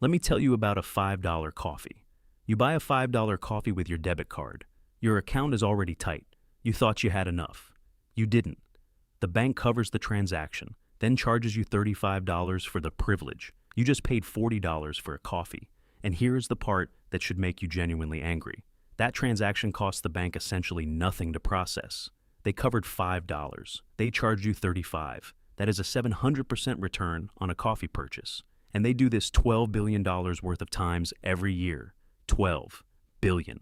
Let me tell you about a $5 coffee. You buy a $5 coffee with your debit card. Your account is already tight. You thought you had enough. You didn't. The bank covers the transaction, then charges you $35 for the privilege. You just paid $40 for a coffee. And here's the part that should make you genuinely angry. That transaction cost the bank essentially nothing to process. They covered $5. They charged you $35. That is a 700% return on a coffee purchase. And they do this $12 billion worth of times every year. $12 billion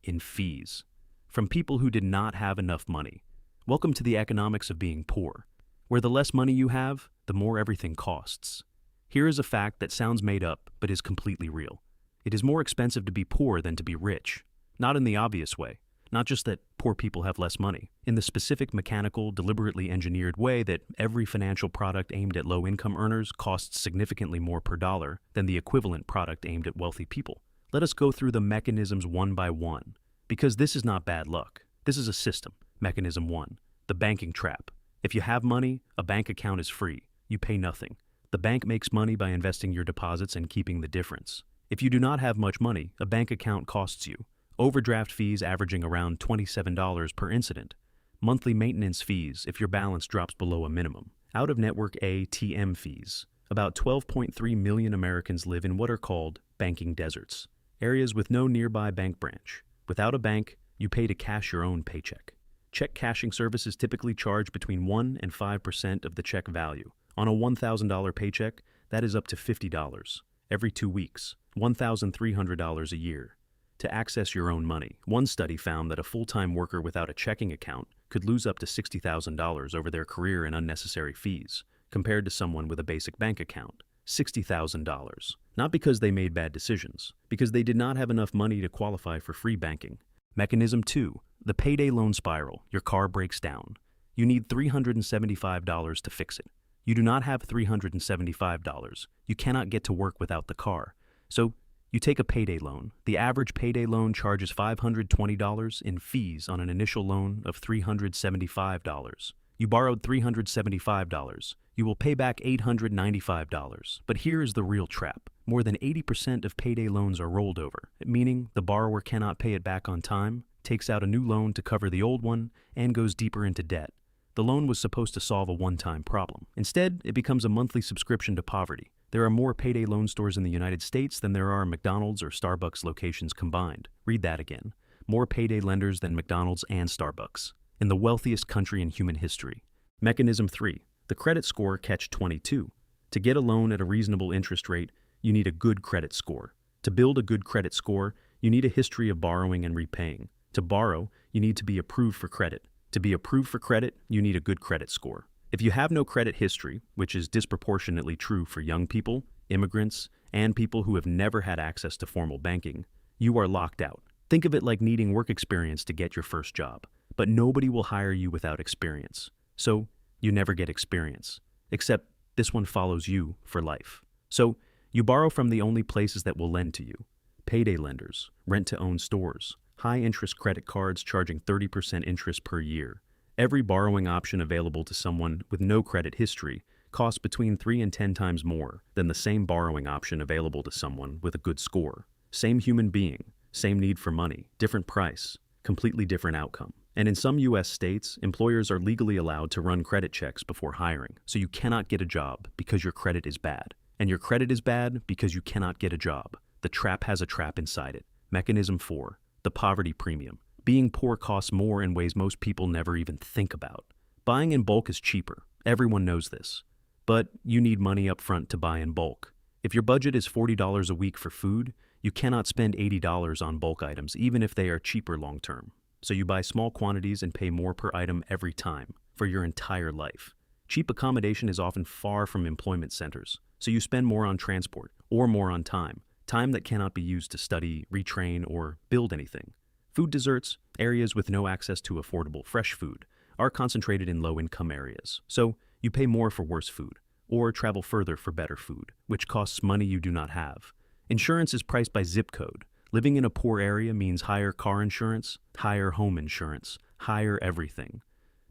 in fees. From people who did not have enough money. Welcome to the economics of being poor, where the less money you have, the more everything costs. Here is a fact that sounds made up, but is completely real. It is more expensive to be poor than to be rich. Not in the obvious way. Not just that poor people have less money. In the specific, mechanical, deliberately engineered way that every financial product aimed at low-income earners costs significantly more per dollar than the equivalent product aimed at wealthy people. Let us go through the mechanisms one by one, because this is not bad luck. This is a system. Mechanism 1. The banking trap. If you have money, a bank account is free. You pay nothing. The bank makes money by investing your deposits and keeping the difference. If you do not have much money, a bank account costs you. Overdraft fees averaging around $27 per incident. Monthly maintenance fees if your balance drops below a minimum. Out-of-network ATM fees. About 12.3 million Americans live in what are called banking deserts. Areas with no nearby bank branch. Without a bank, you pay to cash your own paycheck. Check cashing services typically charge between 1 and 5% of the check value. On a $1,000 paycheck, that is up to $50. Every 2 weeks, $1,300 a year. To access your own money. One study found that a full-time worker without a checking account could lose up to $60,000 over their career in unnecessary fees, compared to someone with a basic bank account. $60,000. Not because they made bad decisions, because they did not have enough money to qualify for free banking. Mechanism 2. The payday loan spiral. Your car breaks down. You need $375 to fix it. You do not have $375. You cannot get to work without the car. So, you take a payday loan. The average payday loan charges $520 in fees on an initial loan of $375. You borrowed $375. You will pay back $895. But here is the real trap. More than 80% of payday loans are rolled over, meaning the borrower cannot pay it back on time, takes out a new loan to cover the old one, and goes deeper into debt. The loan was supposed to solve a one-time problem. Instead, it becomes a monthly subscription to poverty. There are more payday loan stores in the United States than there are McDonald's or Starbucks locations combined. Read that again. More payday lenders than McDonald's and Starbucks. In the wealthiest country in human history. Mechanism 3. The credit score catch-22. To get a loan at a reasonable interest rate, you need a good credit score. To build a good credit score, you need a history of borrowing and repaying. To borrow, you need to be approved for credit. To be approved for credit, you need a good credit score. If you have no credit history, which is disproportionately true for young people, immigrants, and people who have never had access to formal banking, you are locked out. Think of it like needing work experience to get your first job. But nobody will hire you without experience. So, you never get experience. Except this one follows you for life. So, you borrow from the only places that will lend to you. Payday lenders, rent-to-own stores, high-interest credit cards charging 30% interest per year. Every borrowing option available to someone with no credit history costs between 3 and 10 times more than the same borrowing option available to someone with a good score. Same human being, same need for money, different price, completely different outcome. And in some U.S. states, employers are legally allowed to run credit checks before hiring, so you cannot get a job because your credit is bad. And your credit is bad because you cannot get a job. The trap has a trap inside it. Mechanism 4. The poverty premium. Being poor costs more in ways most people never even think about. Buying in bulk is cheaper. Everyone knows this. But you need money up front to buy in bulk. If your budget is $40 a week for food, you cannot spend $80 on bulk items, even if they are cheaper long term. So you buy small quantities and pay more per item every time, for your entire life. Cheap accommodation is often far from employment centers, so you spend more on transport, or more on time that cannot be used to study, retrain, or build anything. Food deserts, areas with no access to affordable fresh food, are concentrated in low-income areas, so you pay more for worse food, or travel further for better food, which costs money you do not have. Insurance is priced by zip code. Living in a poor area means higher car insurance, higher home insurance, higher everything.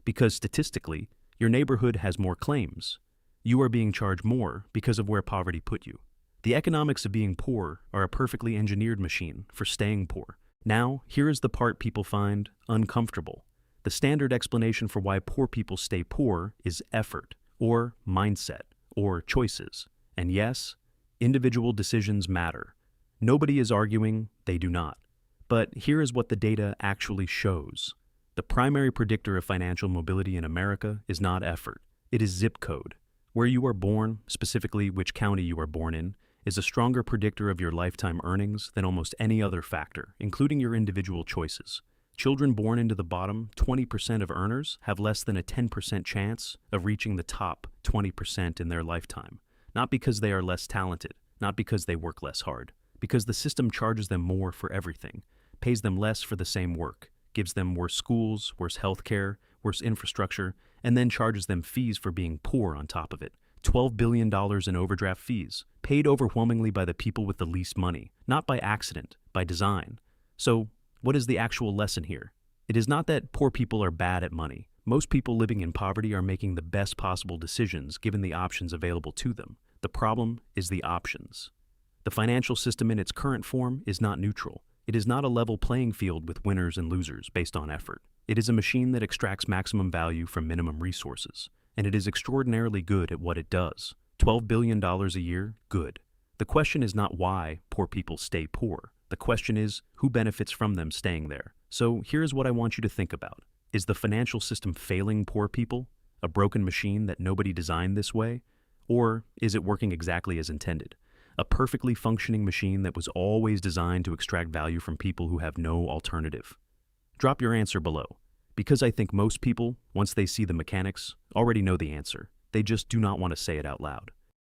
Because statistically, your neighborhood has more claims. You are being charged more because of where poverty put you. The economics of being poor are a perfectly engineered machine for staying poor. Now, here is the part people find uncomfortable. The standard explanation for why poor people stay poor is effort, or mindset, or choices. And yes, individual decisions matter. Nobody is arguing they do not. But here is what the data actually shows. The primary predictor of financial mobility in America is not effort. It is zip code. Where you are born, specifically which county you are born in, is a stronger predictor of your lifetime earnings than almost any other factor, including your individual choices. Children born into the bottom 20% of earners have less than a 10% chance of reaching the top 20% in their lifetime. Not because they are less talented, not because they work less hard, because the system charges them more for everything, pays them less for the same work, gives them worse schools, worse healthcare, worse infrastructure, and then charges them fees for being poor on top of it. $12 billion in overdraft fees, paid overwhelmingly by the people with the least money, not by accident, by design. So, what is the actual lesson here? It is not that poor people are bad at money. Most people living in poverty are making the best possible decisions given the options available to them. The problem is the options. The financial system in its current form is not neutral. It is not a level playing field with winners and losers based on effort. It is a machine that extracts maximum value from minimum resources, and it is extraordinarily good at what it does. $12 billion a year, good. The question is not why poor people stay poor. The question is who benefits from them staying there. So here's what I want you to think about. Is the financial system failing poor people? A broken machine that nobody designed this way? Or is it working exactly as intended? A perfectly functioning machine that was always designed to extract value from people who have no alternative? Drop your answer below, because I think most people, once they see the mechanics, already know the answer. They just do not want to say it out loud.